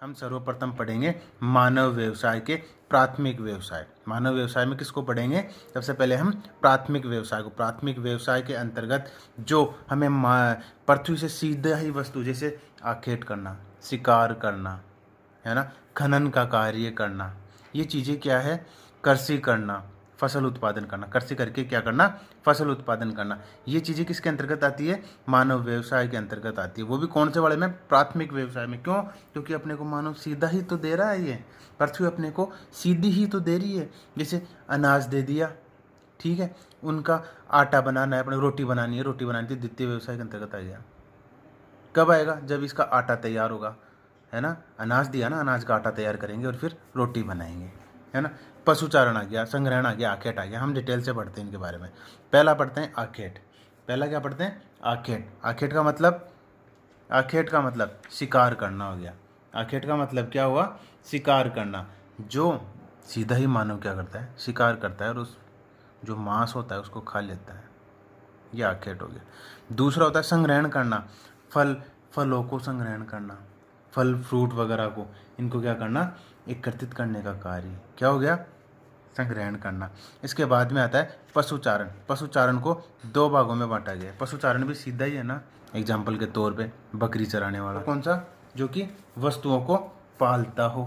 हम सर्वप्रथम पढ़ेंगे मानव व्यवसाय के प्राथमिक व्यवसाय। मानव व्यवसाय में किसको पढ़ेंगे? सबसे पहले हम प्राथमिक व्यवसाय को। प्राथमिक व्यवसाय के अंतर्गत जो हमें पृथ्वी से सीधा ही वस्तु, जैसे आखेट करना, शिकार करना, है ना, खनन का कार्य करना, ये चीज़ें क्या है? कृषि करना, फसल उत्पादन करना। कृषि करके क्या करना? फसल उत्पादन करना। ये चीज़ें किसके अंतर्गत आती है? मानव व्यवसाय के अंतर्गत आती है। वो भी कौन से वाले में? प्राथमिक व्यवसाय में। क्यों? क्योंकि अपने को मानव सीधा ही तो दे रहा है, ये पृथ्वी अपने को सीधी ही तो दे रही है। जैसे अनाज दे दिया, ठीक है, उनका आटा बनाना है, अपने रोटी बनानी है, रोटी बनानी थी, द्वितीय व्यवसाय के अंतर्गत आ गया। कब आएगा? जब इसका आटा तैयार होगा, है ना। अनाज दिया ना, अनाज का आटा तैयार करेंगे और फिर रोटी बनाएंगे, है ना। पशुचारण आ गया, संग्रहण आ गया, आखेट आ गया। हम डिटेल से पढ़ते हैं इनके बारे में। पहला पढ़ते हैं आखेट। पहला क्या पढ़ते हैं? आखेट। आखेट का मतलब, आखेट का मतलब शिकार करना हो गया। आखेट का मतलब क्या हुआ? शिकार करना। जो सीधा ही मानव क्या करता है? शिकार करता है और उस जो मांस होता है उसको खा लेता है, ये आखेट हो गया। दूसरा होता है संग्रहण करना। फलों को संग्रहण करना, फल फ्रूट वगैरह को, इनको क्या करना? एकत्रित करने का कार्य क्या हो गया? संग्रहण करना। इसके बाद में आता है पशुचारण। पशुचारण को दो भागों में बांटा गया है। पशुचारण भी सीधा ही है ना, एग्जाम्पल के तौर पे बकरी चराने वाला। कौन सा? जो कि वस्तुओं को पालता हो,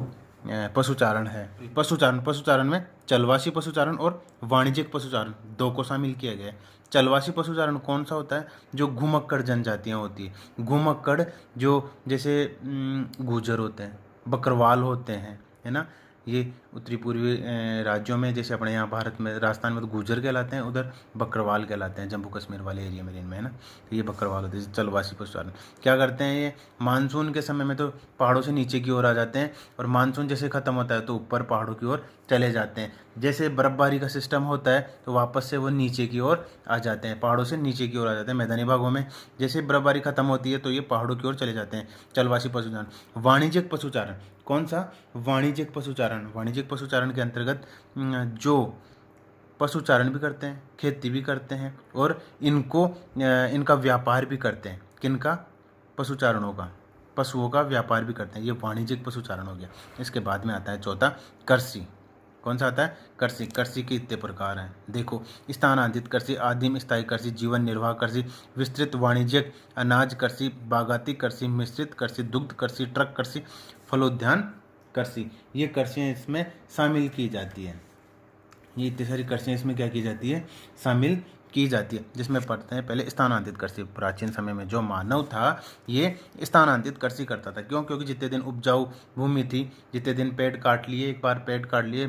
पशुचारण है। पशुचारण में चलवासी पशुचारण और वाणिज्यिक पशुचारण दो को शामिल किया गया है। चलवासी पशुचारण कौन सा होता है? जो घुमक्कड़ जनजातियाँ होती है। घुमक्कड़ जो जैसे गुर्जर होते हैं, बकरवाल होते हैं, है ना। ये उत्तरी पूर्वी राज्यों में, जैसे अपने यहाँ भारत में, राजस्थान में तो गुर्जर कहलाते हैं, उधर बकरवाल कहलाते हैं, जम्मू कश्मीर वाले एरिया में, इनमें, है ना। तो ये बकरवाल होते हैं। चलवासी पशुचारण क्या करते हैं? ये मानसून के समय में तो पहाड़ों से नीचे की ओर आ जाते हैं, और मानसून जैसे ख़त्म होता है तो ऊपर पहाड़ों की ओर चले जाते हैं। जैसे बर्फबारी का सिस्टम होता है तो वापस से वो नीचे की ओर आ जाते हैं, पहाड़ों से नीचे की ओर आ जाते हैं मैदानी भागों में। जैसे बर्फबारी खत्म होती है तो ये पहाड़ों की ओर चले जाते हैं। चलवासी पशुचारण। वाणिज्यिक पशुचारण कौन सा? वाणिज्यिक पशुचारण। वाणिज्यिक पशुचारण के अंतर्गत जो पशुचारण भी करते हैं, खेती भी करते हैं, और इनका व्यापार भी करते हैं। किनका? पशुचारणों का, पशुओं का व्यापार भी करते हैं। ये वाणिज्यिक पशुचारण हो गया। इसके बाद में आता है चौथा कृषि। कौन सा आता है? कृषि। कृषि के इतने प्रकार हैं, देखो। स्थानांतरित कृषि, आदिम स्थायी कृषि, जीवन निर्वाह कृषि, विस्तृत वाणिज्यिक, अनाज कृषि, बागाती कृषि, मिश्रित कृषि, दुग्ध कृषि, ट्रक कृषि, फलोद्यान कृषि। ये कृषियाँ इसमें शामिल की जाती है। ये इतनी सारी कृषियाँ इसमें क्या की जाती है? शामिल की जाती है। जिसमें पढ़ते हैं पहले स्थानांतरित कृषि। प्राचीन समय में जो मानव था ये स्थानांतरित कृषि करता था। क्यों? क्योंकि जितने दिन उपजाऊ भूमि थी, जितने दिन पेड़ काट लिए, एक बार पेड़ काट लिए,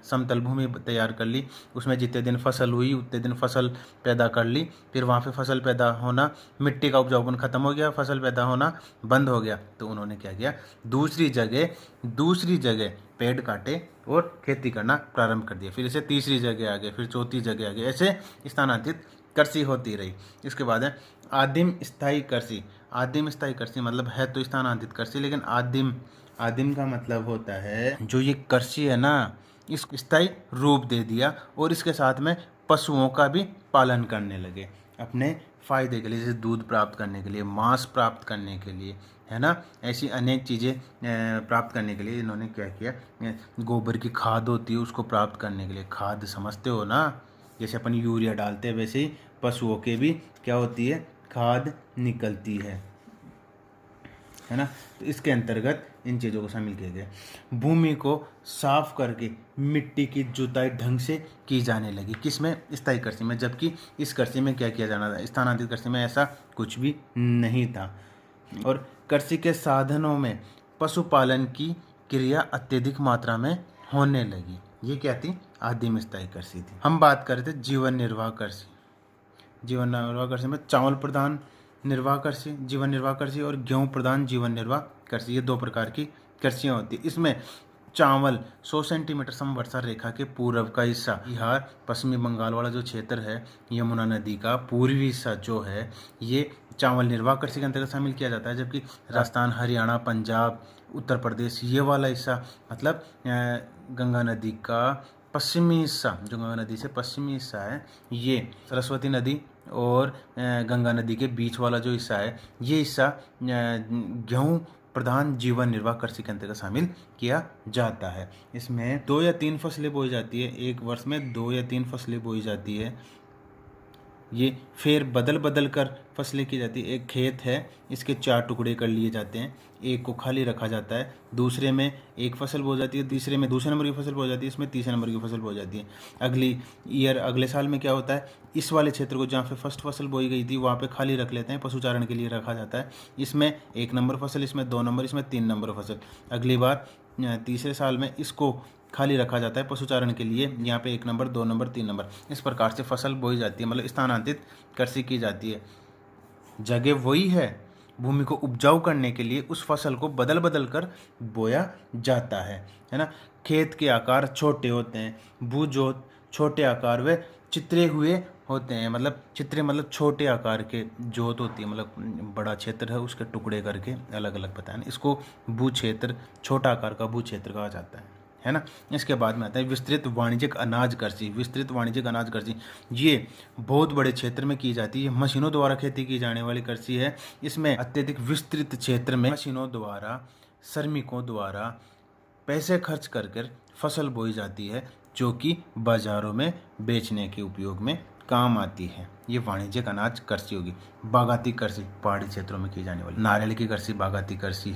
समतल भूमि तैयार कर ली, उसमें जितने दिन फसल हुई उतने दिन फसल पैदा कर ली, फिर वहाँ पे फसल पैदा होना, मिट्टी का उपजाऊपन खत्म हो गया, फसल पैदा होना बंद हो गया, तो उन्होंने क्या किया? दूसरी जगह पेड़ काटे और खेती करना प्रारंभ कर दिया। फिर इसे तीसरी जगह आ गए, फिर चौथी जगह आ गए, ऐसे स्थानांतरित कृषि होती रही। इसके बाद है आदिम स्थायी कृषि। आदिम स्थायी कृषि मतलब है तो स्थानांतरित कृषि, लेकिन आदिम का मतलब होता है जो ये कृषि है ना, इस स्थायी रूप दे दिया, और इसके साथ में पशुओं का भी पालन करने लगे अपने फायदे के लिए, जैसे दूध प्राप्त करने के लिए, मांस प्राप्त करने के लिए, है ना। ऐसी अनेक चीज़ें प्राप्त करने के लिए इन्होंने क्या किया? गोबर की खाद होती है उसको प्राप्त करने के लिए, खाद समझते हो ना, जैसे अपन यूरिया डालते हैं वैसे ही पशुओं के भी क्या होती है? खाद निकलती है ना। तो इसके अंतर्गत इन चीज़ों को शामिल किया गया। भूमि को साफ करके मिट्टी की जुताई ढंग से की जाने लगी। किसमें? स्थायी कृषि में। जबकि इस कृषि में क्या किया जाना था? स्थानांतरित कृषि में ऐसा कुछ भी नहीं था। और कृषि के साधनों में पशुपालन की क्रिया अत्यधिक मात्रा में होने लगी। ये क्या थी? आदिम स्थायी कृषि थी। हम बात कर रहे थे जीवन निर्वाह कृषि। जीवन निर्वाह कृषि में चावल प्रधान निर्वाह कृषि, जीवन निर्वाह कृषि, और गेहूं प्रधान जीवन निर्वाह कृषि, ये दो प्रकार की कृषियाँ होती है। इसमें चावल 100 सेंटीमीटर समवर्षा रेखा के पूर्व का हिस्सा, बिहार पश्चिमी बंगाल वाला जो क्षेत्र है, यमुना नदी का पूर्वी हिस्सा जो है, ये चावल निर्वाह कृषि के अंतर्गत शामिल किया जाता है। जबकि राजस्थान, हरियाणा, पंजाब, उत्तर प्रदेश, ये वाला हिस्सा मतलब गंगा नदी का पश्चिमी हिस्सा, जो गंगा नदी से पश्चिमी हिस्सा है, ये सरस्वती नदी और गंगा नदी के बीच वाला जो हिस्सा है, ये हिस्सा गेहूँ प्रधान जीवन निर्वाह कृषि के अंतर्गत शामिल किया जाता है। इसमें 2 या 3 फसलें बोई जाती है, एक वर्ष में 2 या 3 फसलें बोई जाती है। ये फिर बदल बदल कर फसलें की जाती है। एक खेत है, इसके 4 टुकड़े कर लिए जाते हैं, एक को खाली रखा जाता है, दूसरे में एक फसल बो जाती है, तीसरे में दूसरे नंबर की फसल बो जाती है, इसमें तीसरे नंबर की फसल बो जाती है। अगले साल में क्या होता है, इस वाले क्षेत्र को जहाँ पे फर्स्ट फसल बोई गई थी वहाँ पे खाली रख लेते हैं, पशुचारण के लिए रखा जाता है। इसमें 1 नंबर फसल, इसमें 2 नंबर, इसमें 3 नंबर फसल। अगली बार तीसरे साल में इसको खाली रखा जाता है पशुचारण के लिए, यहाँ पे 1 नंबर, 2 नंबर, 3 नंबर, इस प्रकार से फसल बोई जाती है, मतलब स्थानांतरित कृषि की जाती है। जगह वही है, भूमि को उपजाऊ करने के लिए उस फसल को बदल बदल कर बोया जाता है ना। खेत के आकार छोटे होते हैं, भूजोत छोटे आकार व चित्रे हुए होते हैं, मतलब छोटे आकार के जोत होती है, मतलब बड़ा क्षेत्र है उसके टुकड़े करके अलग अलग बताया ना, इसको भू क्षेत्र, छोटा आकार का भू क्षेत्र कहा जाता है ना। इसके बाद में आता है विस्तृत वाणिज्यिक अनाज कृषि। विस्तृत वाणिज्यिक अनाज कृषि ये बहुत बड़े क्षेत्र में की जाती है, मशीनों द्वारा खेती की जाने वाली कृषि है। इसमें अत्यधिक विस्तृत क्षेत्र में मशीनों द्वारा, श्रमिकों द्वारा पैसे खर्च कर फसल बोई जाती है, जो कि बाजारों में बेचने के उपयोग में काम आती है। ये वाणिज्यिक अनाज कृषि होगी। बागाती कृषि पहाड़ी क्षेत्रों में की जाने वाली। नारियल की कृषि बागाती कृषि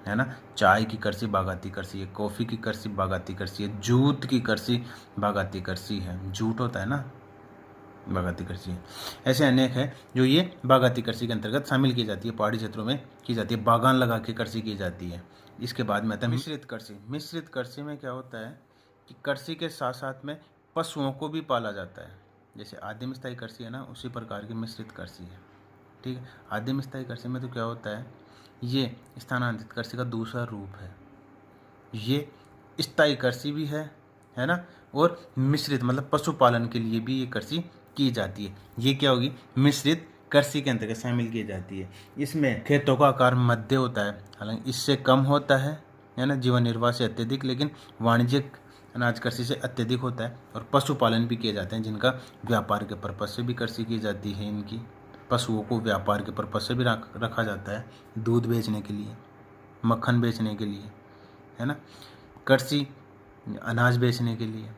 है ना। चाय की कृषि बागाती कृषि है, कॉफ़ी की कृषि बागाती कृषि है, जूट की कृषि बागाती कृषि है, जूट होता है ना, बागाती कृषि है। ऐसे अनेक है जो ये बागाती कृषि के अंतर्गत शामिल की जाती है, पहाड़ी क्षेत्रों में की जाती है, बागान लगा के कृषि की जाती है। इसके बाद में आता है मिश्रित कृषि। मिश्रित कृषि में क्या होता है कि कृषि के साथ साथ में पशुओं को भी पाला जाता है। जैसे आदिम स्थायी कृषि है ना, उसी प्रकार की मिश्रित कृषि है, ठीक है। आदिम स्थायी कृषि में तो क्या होता है, ये स्थानांतरित कृषि का दूसरा रूप है। ये स्थायी कृषि भी है ना, और मिश्रित मतलब पशुपालन के लिए भी ये कृषि की जाती है। ये क्या होगी, मिश्रित कृषि के अंतर्गत शामिल की जाती है। इसमें खेतों का आकार मध्य होता है, हालांकि इससे कम होता है ना, जीवन निर्वाह से अत्यधिक, लेकिन वाणिज्यिक अनाज कृषि से अत्यधिक होता है। और पशुपालन भी किए जाते हैं, जिनका व्यापार के पर्पज से भी कृषि की जाती है। इनकी पशुओं को व्यापार के पर्पज से भी रखा जाता है, दूध बेचने के लिए, मक्खन बेचने के लिए, है ना। कृषि अनाज बेचने के लिए,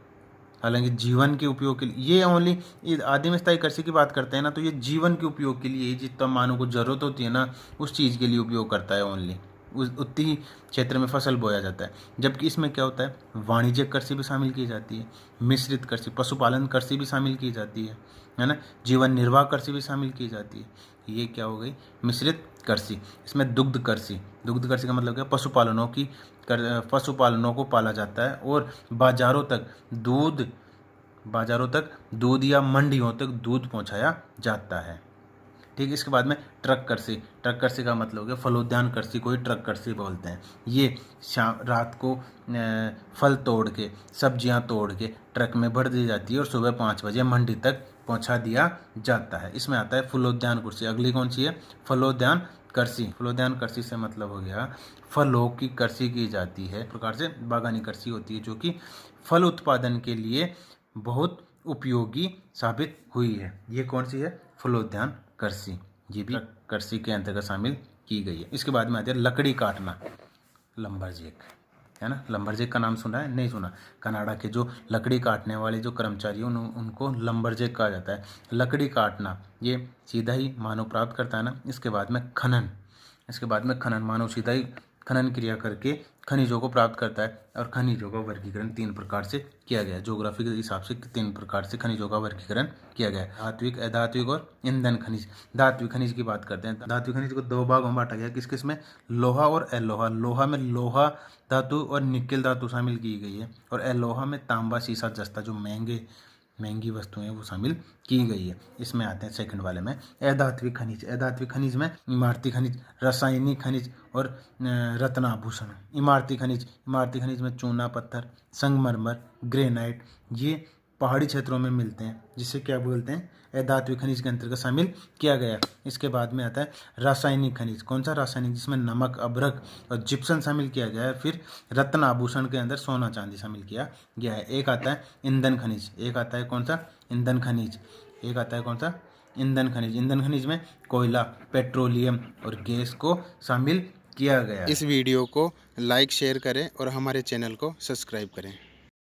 हालांकि जीवन के उपयोग के लिए ये ओनली आदिम स्थायी कृषि की बात करते हैं ना, तो ये जीवन के उपयोग के लिए, जितना मानव को जरूरत होती है ना उस चीज़ के लिए उपयोग करता है ओनली, उतनी ही क्षेत्र में फसल बोया जाता है। जबकि इसमें क्या होता है, वाणिज्यिक कृषि भी शामिल की जाती है, मिश्रित कृषि, पशुपालन कृषि भी शामिल की जाती है ना, जीवन निर्वाह कृषि भी शामिल की जाती है। ये क्या हो गई, मिश्रित कृषि। इसमें दुग्ध कृषि। दुग्ध कृषि का मतलब क्या, पशुपालनों को पाला जाता है और बाजारों तक दूध या मंडियों तक दूध पहुंचाया जाता है, ठीक है। इसके बाद में ट्रक कृषि। ट्रक कृषि का मतलब हो गया फलोद्यान कृषि को ही ट्रक कृषि बोलते हैं। ये रात को फल तोड़ के, सब्जियां तोड़ के ट्रक में भर दी जाती है और सुबह 5 बजे मंडी तक पहुंचा दिया जाता है। इसमें आता है फलोद्यान कृषि। अगली कौन सी है, फलोद्यान कृषि। फलोद्यान कृषि से मतलब हो गया फलों की कृषि की जाती है, प्रकार से बागानी कृषि होती है, जो कि फल उत्पादन के लिए बहुत उपयोगी साबित हुई है। ये कौन सी है, फलोद्यान कृषि। ये भी कृषि के अंतर्गत शामिल की गई है। इसके बाद में आती है लकड़ी काटना, लम्बरजेक, है ना। लम्बरजेक का नाम सुना है, नहीं सुना। कनाडा के जो लकड़ी काटने वाले जो कर्मचारी हैं उनको लम्बरजेक कहा जाता है। लकड़ी काटना ये सीधा ही मानव प्राप्त करता है ना। इसके बाद में खनन। मानव सीधा ही खनन क्रिया करके खनिजों को प्राप्त करता है, और खनिजों का वर्गीकरण 3 प्रकार से किया गया है। ज्योग्राफी के हिसाब से 3 प्रकार से खनिजों का वर्गीकरण किया गया है, धात्विक, अधात्विक और ईंधन खनिज। धात्विक खनिज की बात करते हैं। धात्विक खनिज को 2 भागों में बांटा गया, किस में, लोहा और अलोहा। लोहा में लोहा धातु और निकेल धातु शामिल की गई है, और अलोहा में तांबा, सीसा, जस्ता, जो महंगी वस्तुएं वो शामिल की गई है। इसमें आते हैं सेकंड वाले में अधात्विक खनिज। अधात्विक खनिज में इमारती खनिज, रासायनिक खनिज और रत्नाभूषण। इमारती खनिज में चूना पत्थर, संगमरमर, ग्रेनाइट, ये पहाड़ी क्षेत्रों में मिलते हैं, जिसे क्या बोलते हैं, अधात्विक खनिज के अंतर्गत शामिल किया गया है। इसके बाद में आता है रासायनिक खनिज। कौन सा रासायनिक, जिसमें नमक, अभ्रक और जिप्सम शामिल किया गया है। फिर रत्न आभूषण के अंदर सोना चांदी शामिल किया गया है। एक आता है ईंधन खनिज। एक आता है कौन सा, ईंधन खनिज। एक आता है कौन सा, ईंधन खनिज। ईंधन खनिज में कोयला, पेट्रोलियम और गैस को शामिल किया गया है। इस वीडियो को लाइक शेयर करें और हमारे चैनल को सब्सक्राइब करें।